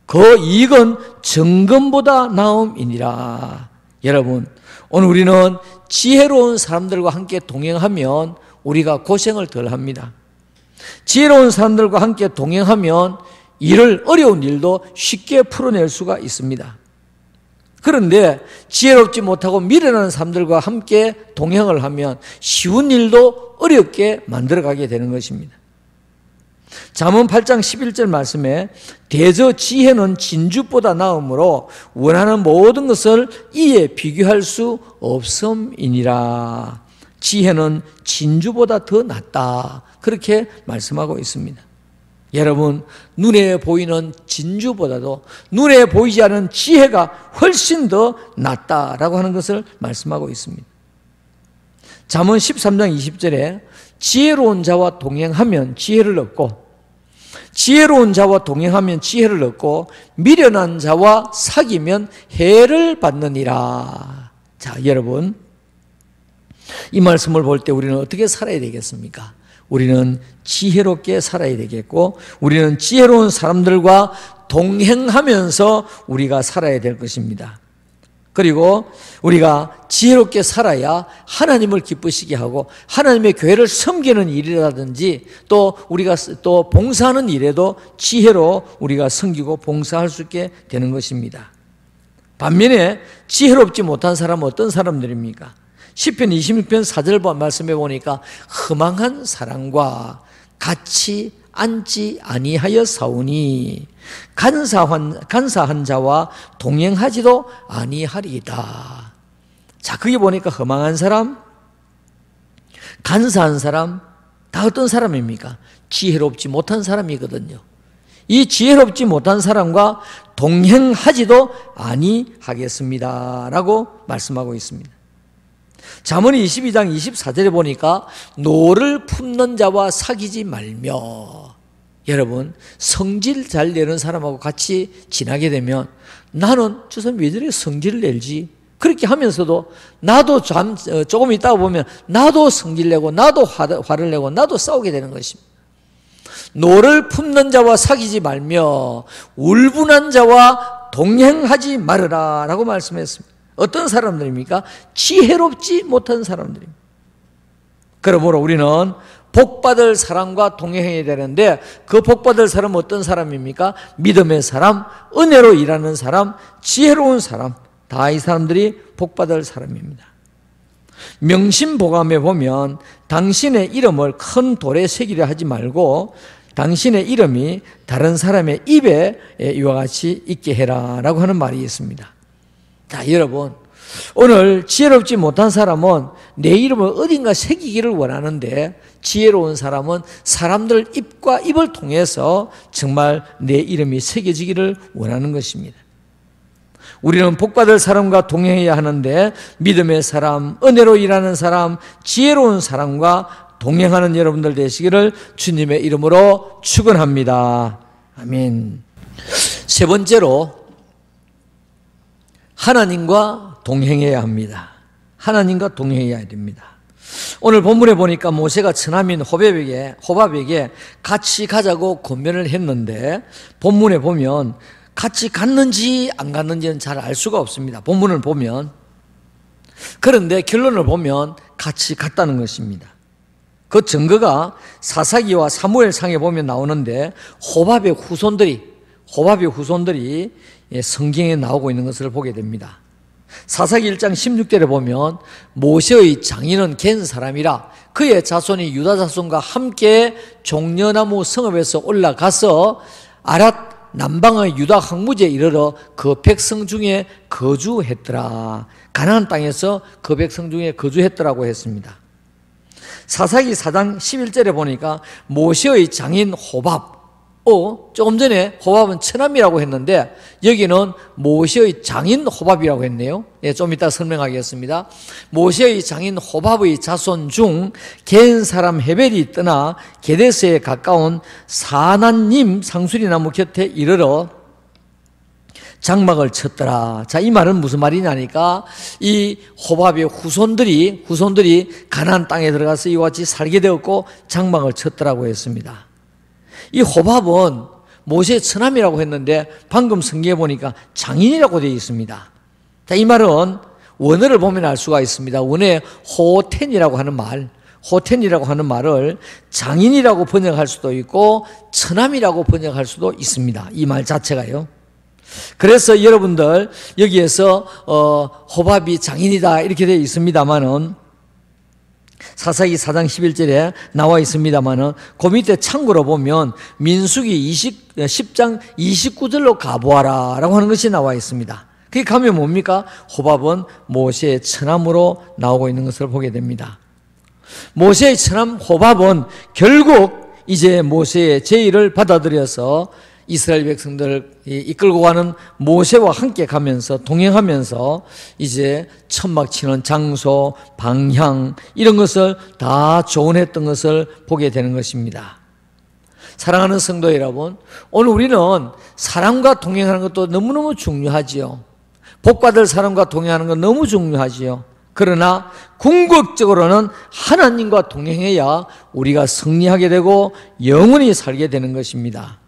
그 이익은 정금보다 나음이니라. 여러분, 오늘 우리는 지혜로운 사람들과 함께 동행하면 우리가 고생을 덜 합니다. 지혜로운 사람들과 함께 동행하면 어려운 일도 쉽게 풀어낼 수가 있습니다. 그런데 지혜롭지 못하고 미련한 사람들과 함께 동행을 하면 쉬운 일도 어렵게 만들어가게 되는 것입니다. 잠언 8장 11절 말씀에 대저 지혜는 진주보다 나으므로 원하는 모든 것을 이에 비교할 수 없음이니라. 지혜는 진주보다 더 낫다, 그렇게 말씀하고 있습니다. 여러분, 눈에 보이는 진주보다도 눈에 보이지 않은 지혜가 훨씬 더 낫다라고 하는 것을 말씀하고 있습니다. 잠언 13장 20절에 지혜로운 자와 동행하면 지혜를 얻고, 지혜로운 자와 동행하면 지혜를 얻고 미련한 자와 사귀면 해를 받느니라. 자, 여러분, 이 말씀을 볼 때 우리는 어떻게 살아야 되겠습니까? 우리는 지혜롭게 살아야 되겠고, 우리는 지혜로운 사람들과 동행하면서 우리가 살아야 될 것입니다. 그리고 우리가 지혜롭게 살아야 하나님을 기쁘시게 하고 하나님의 교회를 섬기는 일이라든지 또 우리가 또 봉사하는 일에도 지혜로 우리가 섬기고 봉사할 수 있게 되는 것입니다. 반면에 지혜롭지 못한 사람은 어떤 사람들입니까? 시편 26편 4절 말씀해 보니까 허망한 사람과 같이 앉지 아니하여 사오니 간사한 자와 동행하지도 아니하리이다. 자, 거기 보니까 허망한 사람, 간사한 사람, 다 어떤 사람입니까? 지혜롭지 못한 사람이거든요. 이 지혜롭지 못한 사람과 동행하지도 아니하겠습니다 라고 말씀하고 있습니다. 잠언 22장 24절에 보니까 노를 품는 자와 사귀지 말며, 여러분, 성질 잘 내는 사람하고 같이 지나게 되면 나는 저 사람 왜 저렇게 성질을 내지? 그렇게 하면서도 나도 조금 있다가 보면 나도 성질 내고 나도 화를 내고 나도 싸우게 되는 것입니다. 노를 품는 자와 사귀지 말며 울분한 자와 동행하지 말으라 라고 말씀했습니다. 어떤 사람들입니까? 지혜롭지 못한 사람들입니다. 그러므로 우리는 복받을 사람과 동행해야 되는데 그 복받을 사람은 어떤 사람입니까? 믿음의 사람, 은혜로 일하는 사람, 지혜로운 사람, 다 이 사람들이 복받을 사람입니다. 명심보감에 보면 당신의 이름을 큰 돌에 새기려 하지 말고 당신의 이름이 다른 사람의 입에 이와 같이 있게 해라 라고 하는 말이 있습니다. 자, 여러분, 오늘 지혜롭지 못한 사람은 내 이름을 어딘가 새기기를 원하는데 지혜로운 사람은 사람들 입과 입을 통해서 정말 내 이름이 새겨지기를 원하는 것입니다. 우리는 복받을 사람과 동행해야 하는데 믿음의 사람, 은혜로 일하는 사람, 지혜로운 사람과 동행하는 여러분들 되시기를 주님의 이름으로 축원합니다. 아멘. 세 번째로 하나님과 동행해야 합니다. 하나님과 동행해야 됩니다. 오늘 본문에 보니까 모세가 처남인 호밥에게 같이 가자고 권면을 했는데 본문에 보면 같이 갔는지 안 갔는지는 잘 알 수가 없습니다. 본문을 보면 그런데 결론을 보면 같이 갔다는 것입니다. 그 증거가 사사기와 사무엘상에 보면 나오는데 호밥의 후손들이 성경에 나오고 있는 것을 보게 됩니다. 사사기 1장 16절에 보면 모세의 장인은 겐 사람이라 그의 자손이 유다 자손과 함께 종려나무 성읍에서 올라가서 아랏 남방의 유다 항무지에 이르러 그 백성 중에 거주했더라. 가나안 땅에서 그 백성 중에 거주했더라고 했습니다. 사사기 4장 11절에 보니까 모세의 장인 호밥, 조금 전에 호밥은 처남이라고 했는데 여기는 모세의 장인 호밥이라고 했네요. 좀 이따 설명하겠습니다. 모세의 장인 호밥의 자손 중 겐 사람 헤벨이 떠나 게데스에 가까운 사난님 상수리나무 곁에 이르러 장막을 쳤더라. 자, 이 말은 무슨 말이냐니까 이 호밥의 후손들이 가나안 땅에 들어가서 이와 같이 살게 되었고 장막을 쳤더라고 했습니다. 이 호밥은 모세의 처남이라고 했는데 방금 성경에 보니까 장인이라고 되어 있습니다. 자, 이 말은 원어를 보면 알 수가 있습니다. 원어에 호텐이라고 하는 말을 장인이라고 번역할 수도 있고 처남이라고 번역할 수도 있습니다. 이 말 자체가요. 그래서 여러분들 여기에서 호밥이 장인이다 이렇게 되어 있습니다만은 사사기 4장 11절에 나와 있습니다만은 그 밑에 참고로 보면 민수기 10장 29절로 가보아라 라고 하는 것이 나와 있습니다. 그게 가면 뭡니까? 호밥은 모세의 처남으로 나오고 있는 것을 보게 됩니다. 모세의 처남 호밥은 결국 이제 모세의 제의를 받아들여서 이스라엘 백성들을 이끌고 가는 모세와 함께 가면서 동행하면서 이제 천막 치는 장소, 방향 이런 것을 다 조언했던 것을 보게 되는 것입니다. 사랑하는 성도 여러분, 오늘 우리는 사람과 동행하는 것도 너무너무 중요하지요. 복받을 사람과 동행하는 건 너무 중요하지요. 그러나 궁극적으로는 하나님과 동행해야 우리가 승리하게 되고 영원히 살게 되는 것입니다.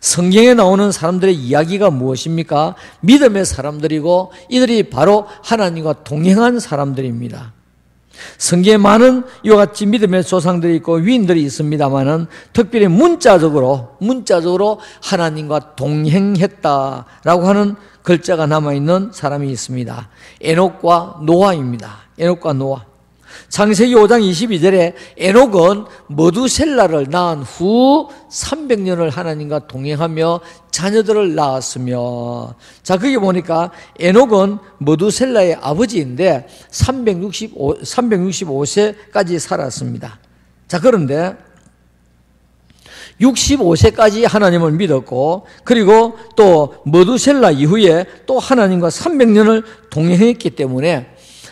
성경에 나오는 사람들의 이야기가 무엇입니까? 믿음의 사람들이고 이들이 바로 하나님과 동행한 사람들입니다. 성경에 많은 이와 같이 믿음의 조상들이 있고 위인들이 있습니다만은 특별히 문자적으로 하나님과 동행했다라고 하는 글자가 남아있는 사람이 있습니다. 에녹과 노아입니다. 에녹과 노아. 창세기 5장 22절에 에녹은 머두셀라를 낳은 후 300년을 하나님과 동행하며 자녀들을 낳았으며, 자, 거기 보니까 에녹은 머두셀라의 아버지인데 365세까지 살았습니다. 자, 그런데 65세까지 하나님을 믿었고, 그리고 또 머두셀라 이후에 또 하나님과 300년을 동행했기 때문에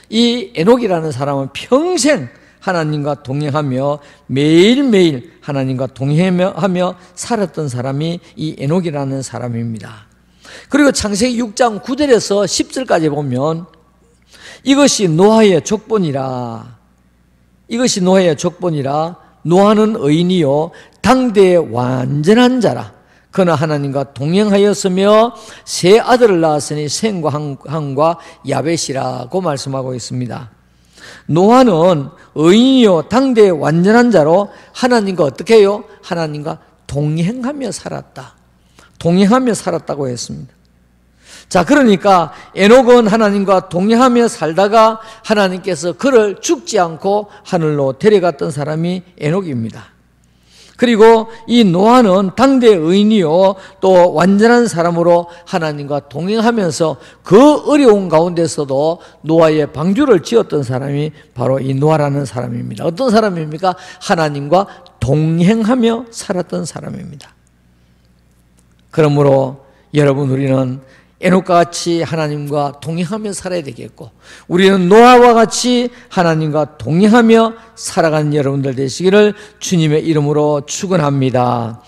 이 에녹이라는 사람은 평생 하나님과 동행하며 매일매일 하나님과 동행하며 살았던 사람이 이 에녹이라는 사람입니다. 그리고 창세기 6장 9절에서 10절까지 보면 이것이 노아의 족본이라 노아는 의인이요 당대의 완전한 자라. 그는 하나님과 동행하였으며 세 아들을 낳았으니 셈과 함과 야벳이라고 말씀하고 있습니다. 노아는 의인이요 당대의 완전한 자로 하나님과 어떻게 해요? 하나님과 동행하며 살았다고 했습니다. 자, 그러니까 에녹은 하나님과 동행하며 살다가 하나님께서 그를 죽지 않고 하늘로 데려갔던 사람이 에녹입니다. 그리고 이 노아는 당대의 의인이요 또 완전한 사람으로 하나님과 동행하면서 그 어려운 가운데서도 노아의 방주를 지었던 사람이 바로 이 노아라는 사람입니다. 어떤 사람입니까? 하나님과 동행하며 살았던 사람입니다. 그러므로 여러분, 우리는 에녹과 같이 하나님과 동행하며 살아야 되겠고, 우리는 노아와 같이 하나님과 동행하며 살아가는 여러분들 되시기를 주님의 이름으로 축원합니다.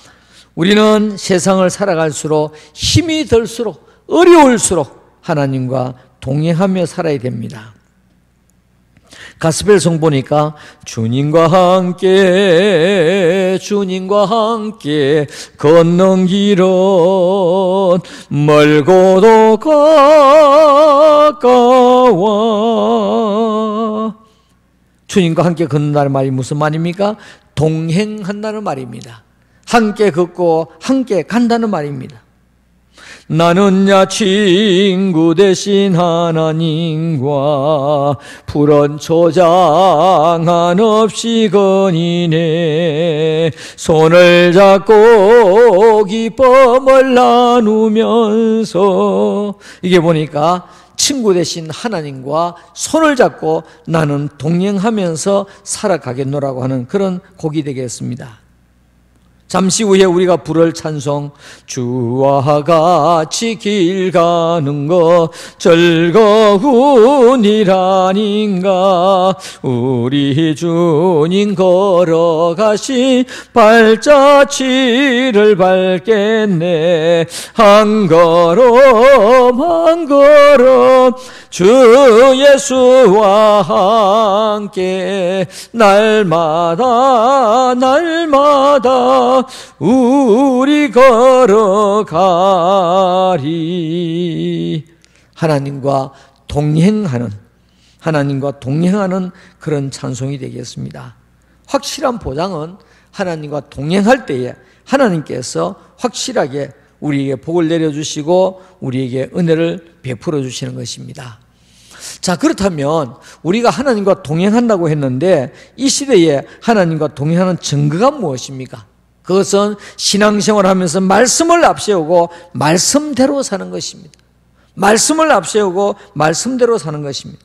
우리는 세상을 살아갈수록 힘이 들수록 어려울수록 하나님과 동행하며 살아야 됩니다. 가스펠송 보니까 주님과 함께 걷는 길은 멀고도 가까워. 주님과 함께 걷는다는 말이 무슨 말입니까? 동행한다는 말입니다. 함께 걷고 함께 간다는 말입니다. 나는 야 친구 대신 하나님과 푸른 초장 한없이 거니네. 손을 잡고 기쁨을 나누면서, 이게 보니까 친구 대신 하나님과 손을 잡고 나는 동행하면서 살아가겠노라고 하는 그런 곡이 되겠습니다. 잠시 후에 우리가 부를 찬송, 주와 같이 길 가는 거 즐거운 일 아닌가. 우리 주님 걸어가신 발자취를 밟겠네. 한 걸음 한 걸음 주 예수와 함께 날마다 우리 걸어가리. 하나님과 동행하는 그런 찬송이 되겠습니다. 확실한 보장은 하나님과 동행할 때에 하나님께서 확실하게 우리에게 복을 내려주시고 우리에게 은혜를 베풀어 주시는 것입니다. 자, 그렇다면 우리가 하나님과 동행한다고 했는데 이 시대에 하나님과 동행하는 증거가 무엇입니까? 그것은 신앙생활을 하면서 말씀을 앞세우고 말씀대로 사는 것입니다. 말씀을 앞세우고 말씀대로 사는 것입니다.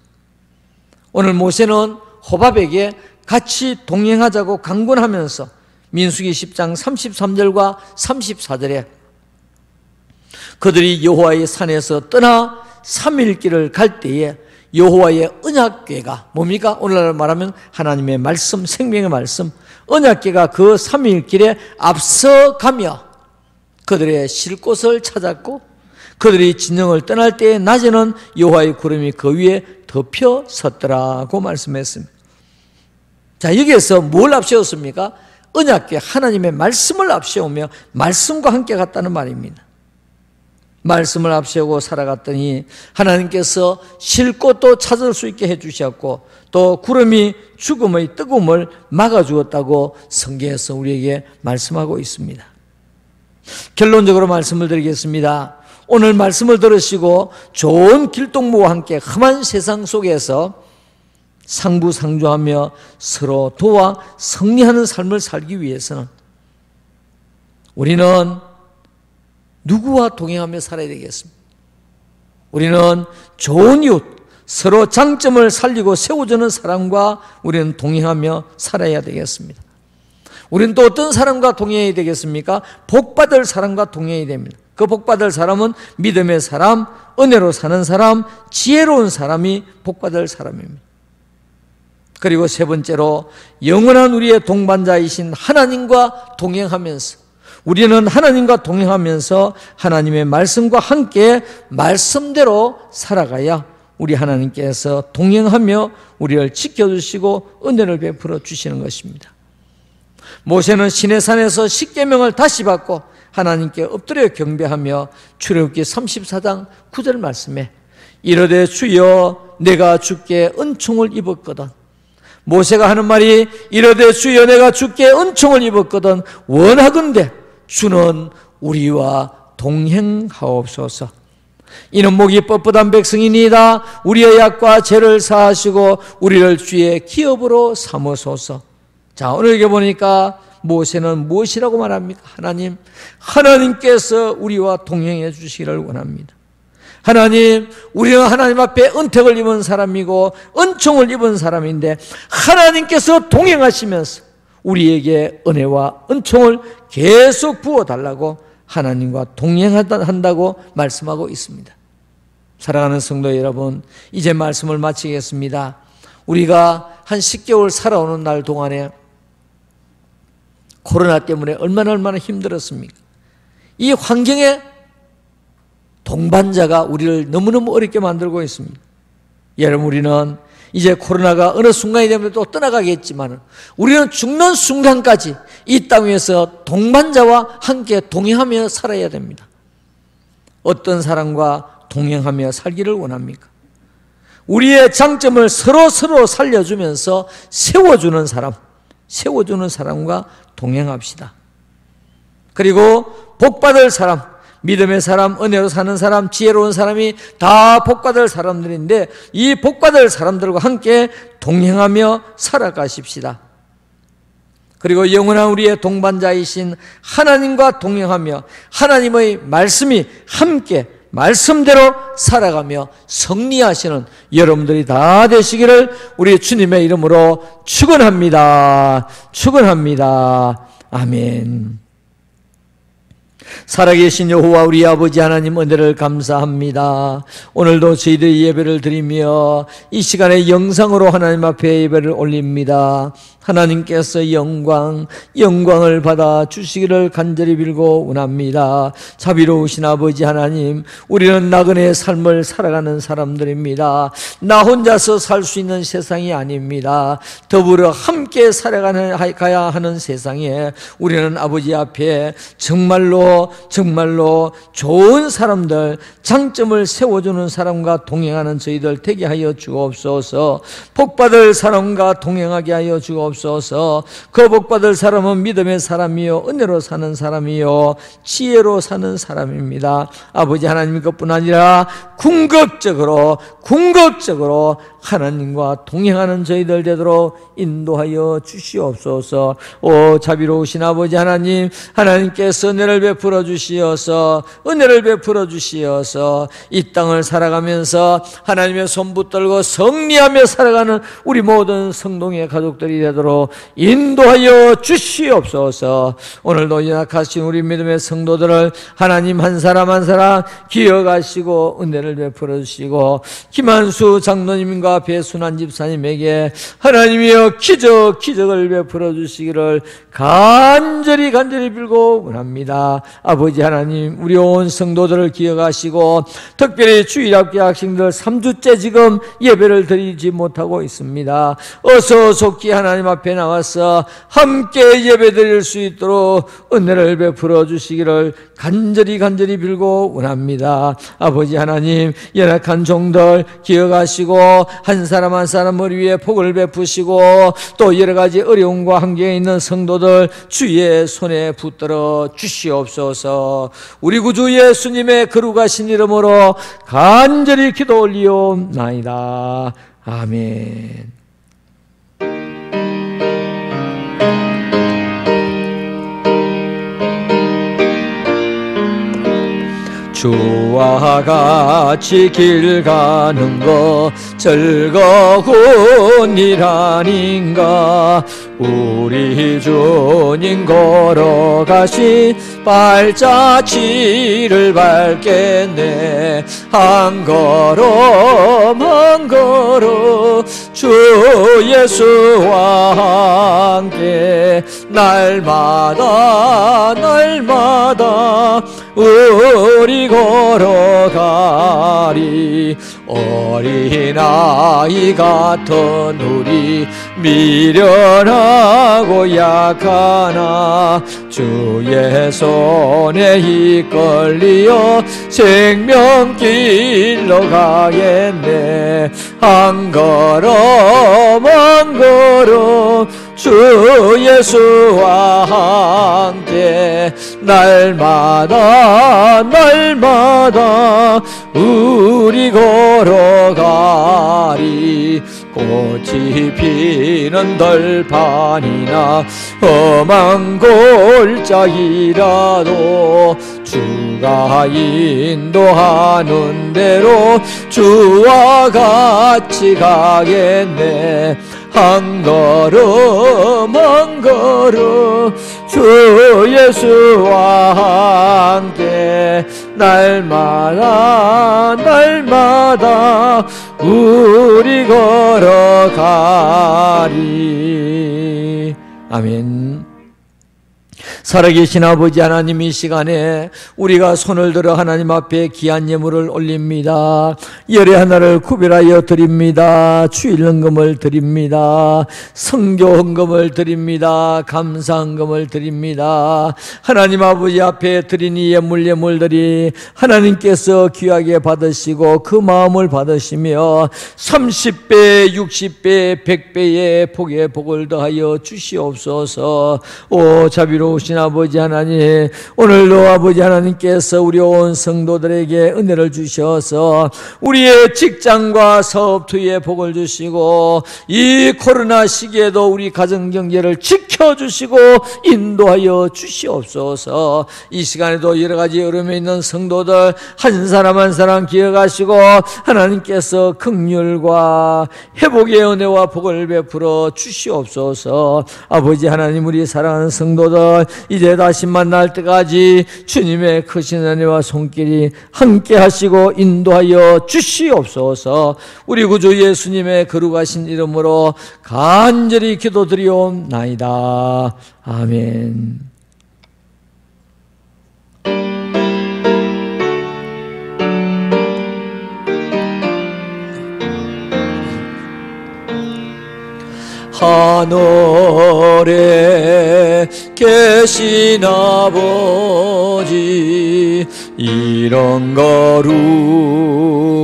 오늘 모세는 호밥에게 같이 동행하자고 강권하면서 민수기 10장 33절과 34절에 그들이 여호와의 산에서 떠나 3일 길을 갈 때에 여호와의 언약궤가 뭡니까? 오늘날 말하면 하나님의 말씀, 생명의 말씀, 언약궤가 그 3일 길에 앞서가며 그들의 쉴 곳을 찾았고 그들이 진영을 떠날 때에 낮에는 여호와의 구름이 그 위에 덮여 섰더라고 말씀했습니다. 자, 여기에서 뭘 앞세웠습니까? 언약궤 하나님의 말씀을 앞세우며 말씀과 함께 갔다는 말입니다. 말씀을 앞세우고 살아갔더니 하나님께서 쉴 곳도 찾을 수 있게 해주셨고 또 구름이 죽음의 뜨거움을 막아주었다고 성경에서 우리에게 말씀하고 있습니다. 결론적으로 말씀을 드리겠습니다. 오늘 말씀을 들으시고 좋은 길동무와 함께 험한 세상 속에서 상부상조하며 서로 도와 승리하는 삶을 살기 위해서는 우리는 누구와 동행하며 살아야 되겠습니다. 우리는 좋은 이웃, 서로 장점을 살리고 세워주는 사람과 우리는 동행하며 살아야 되겠습니다. 우리는 또 어떤 사람과 동행해야 되겠습니까? 복받을 사람과 동행해야 됩니다. 그 복받을 사람은 믿음의 사람, 은혜로 사는 사람, 지혜로운 사람이 복받을 사람입니다. 그리고 세 번째로 영원한 우리의 동반자이신 하나님과 동행하면서 우리는 하나님과 동행하면서 하나님의 말씀과 함께 말씀대로 살아가야 우리 하나님께서 동행하며 우리를 지켜주시고 은혜를 베풀어 주시는 것입니다. 모세는 시내산에서 십계명을 다시 받고 하나님께 엎드려 경배하며 출애굽기 34장 9절 말씀에 이르되 주여 내가 주께 은총을 입었거든. 모세가 하는 말이 이르되 주여 내가 주께 은총을 입었거든 원하건대 주는 우리와 동행하옵소서. 이는 목이 뻣뻣한 백성이니이다. 우리의 약과 죄를 사하시고 우리를 주의 기업으로 삼으소서. 자, 오늘 여기 보니까 모세는 무엇이라고 말합니까? 하나님께서 우리와 동행해 주시기를 원합니다. 하나님, 우리는 하나님 앞에 은택을 입은 사람이고 은총을 입은 사람인데 하나님께서 동행하시면서 우리에게 은혜와 은총을 계속 부어달라고 하나님과 동행한다고 말씀하고 있습니다. 사랑하는 성도 여러분, 이제 말씀을 마치겠습니다. 우리가 한 10개월 살아오는 날 동안에 코로나 때문에 얼마나 힘들었습니까? 이 환경에 동반자가 우리를 너무너무 어렵게 만들고 있습니다. 여러분, 우리는 이제 코로나가 어느 순간이 되면 또 떠나가겠지만 우리는 죽는 순간까지 이 땅 위에서 동반자와 함께 동행하며 살아야 됩니다. 어떤 사람과 동행하며 살기를 원합니까? 우리의 장점을 서로 살려주면서 세워주는 사람과 동행합시다. 그리고 복받을 사람, 믿음의 사람, 은혜로 사는 사람, 지혜로운 사람이 다 복받을 사람들인데 이 복받을 사람들과 함께 동행하며 살아가십시다. 그리고 영원한 우리의 동반자이신 하나님과 동행하며 하나님의 말씀이 함께 말씀대로 살아가며 승리하시는 여러분들이 다 되시기를 우리 주님의 이름으로 축원합니다. 아멘. 살아계신 여호와 우리 아버지 하나님 은혜를 감사합니다. 오늘도 저희들이 예배를 드리며 이 시간에 영상으로 하나님 앞에 예배를 올립니다. 하나님께서 영광을 받아 주시기를 간절히 빌고 원합니다. 자비로우신 아버지 하나님, 우리는 나그네의 삶을 살아가는 사람들입니다. 나 혼자서 살 수 있는 세상이 아닙니다. 더불어 함께 살아가야 하는 세상에 우리는 아버지 앞에 정말로 좋은 사람들, 장점을 세워주는 사람과 동행하는 저희들 되게 하여 주옵소서. 복받을 사람과 동행하게 하여 주옵소서. 그 복받을 사람은 믿음의 사람이요 은혜로 사는 사람이요 지혜로 사는 사람입니다. 아버지 하나님 것뿐 아니라 궁극적으로 하나님과 동행하는 저희들 되도록 인도하여 주시옵소서. 오 자비로우신 아버지 하나님, 하나님께서 은혜를 베풀어 주시어서 이 땅을 살아가면서 하나님의 손 붙들고 승리하며 살아가는 우리 모든 성동의 가족들이 되도록 인도하여 주시옵소서. 오늘도 연약하신 우리 믿음의 성도들을 하나님 한 사람 한 사람 기억하시고 은혜를 베풀어 주시고, 김한수 장로님과 배순환 집사님에게 하나님이여 기적을 베풀어 주시기를 간절히 빌고 원합니다. 아버지 하나님, 우리 온 성도들을 기억하시고 특별히 주일학교 학생들 3주째 지금 예배를 드리지 못하고 있습니다. 어서 속히 하나님 앞에 나와서 함께 예배 드릴 수 있도록 은혜를 베풀어 주시기를 간절히 빌고 원합니다. 아버지 하나님, 연약한 종들 기억하시고 한 사람 한 사람 머리 위에 복을 베푸시고 또 여러 가지 어려움과 한계에 있는 성도들 주의 손에 붙들어 주시옵소서. 우리 구주 예수님의 거룩하신 이름으로 간절히 기도 올리옵나이다. 아멘. 주와 같이 길 가는 것 즐거운 일 아닌가. 우리 주님 걸어가신 발자취를 밟겠네. 한 걸음 주 예수와 함께 날마다 우리 걸어가리. 어린아이 같은 우리 미련하고 약하나 주의 손에 이끌리어 생명길로 가겠네. 한 걸음 주 예수와 함께 날마다 우리 걸어가리. 꽃이 피는 들판이나 험한 골짜기라도 주가 인도하는 대로 주와 같이 가겠네. 한 걸음 주 예수와 함께 날마다 우리 걸어가리. 아멘. 살아계신 아버지 하나님, 이 시간에 우리가 손을 들어 하나님 앞에 귀한 예물을 올립니다. 열의 하나를 구별하여 드립니다. 주일헌금을 드립니다. 성교헌금을 드립니다. 감사헌금을 드립니다. 하나님 아버지 앞에 드린 이 예물들이 하나님께서 귀하게 받으시고 그 마음을 받으시며 30배, 60배, 100배의 복에 복을 더하여 주시옵소서. 오 자비로우신 아버지 하나님, 오늘도 아버지 하나님께서 우리 온 성도들에게 은혜를 주셔서 우리의 직장과 사업투에 복을 주시고 이 코로나 시기에도 우리 가정경제를 지켜주시고 인도하여 주시옵소서. 이 시간에도 여러 가지 어려움에 있는 성도들 한 사람 한 사람 기억하시고 하나님께서 긍휼과 회복의 은혜와 복을 베풀어 주시옵소서. 아버지 하나님, 우리 사랑하는 성도들 이제 다시 만날 때까지 주님의 크신 은혜와 손길이 함께 하시고 인도하여 주시옵소서. 우리 구주 예수님의 거룩하신 이름으로 간절히 기도드리옵나이다. 아멘. 하늘에 계신 아버지, 이런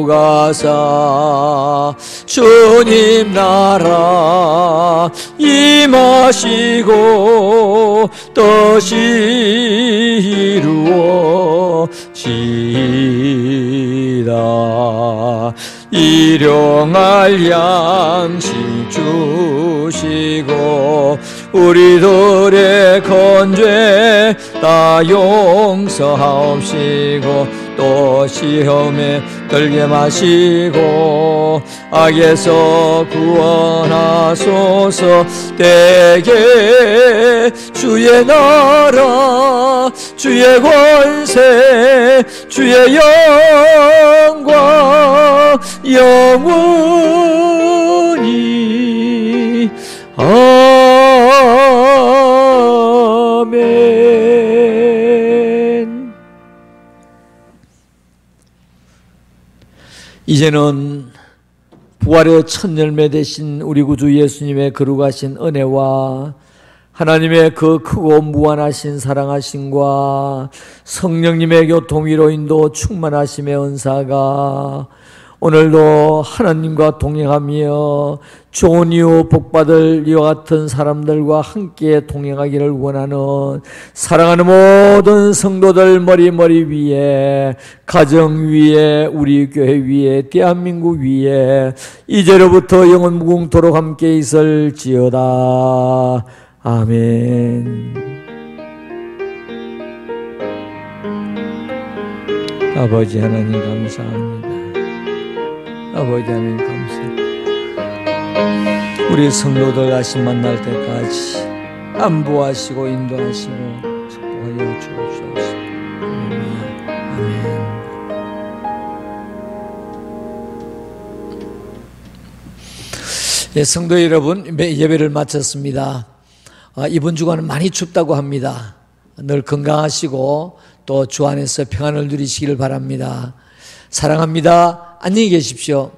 거룩하사 주님 나라 임하시고 뜻이 이루어지다. 일용할 양식 주시고 우리들의 건죄 다 용서하옵시고 또 시험에 들게 마시고 악에서 구원하소서. 대개 주의 나라 주의 권세 주의 영광 영원히 아멘. 이제는 부활의 첫 열매 되신 우리 구주 예수님의 거룩하신 은혜와 하나님의 그 크고 무한하신 사랑하심과 성령님의 교통위로 인도 충만하심의 은사가 오늘도 하나님과 동행하며 좋은 이유 복받을 이와 같은 사람들과 함께 동행하기를 원하는 사랑하는 모든 성도들 머리 위에, 가정 위에, 우리 교회 위에, 대한민국 위에 이제로부터 영원 무궁토록 함께 있을지어다. 아멘. 아버지 하나님 감사합니다. 아버지 하나님 감사합니다. 우리 성도들 다시 만날 때까지 안보하시고 인도하시고 축복하여 주옵소서. 아멘. 네, 성도 여러분, 예배를 마쳤습니다. 이번 주간은 많이 춥다고 합니다. 늘 건강하시고 또 주 안에서 평안을 누리시기를 바랍니다. 사랑합니다. 안녕히 계십시오.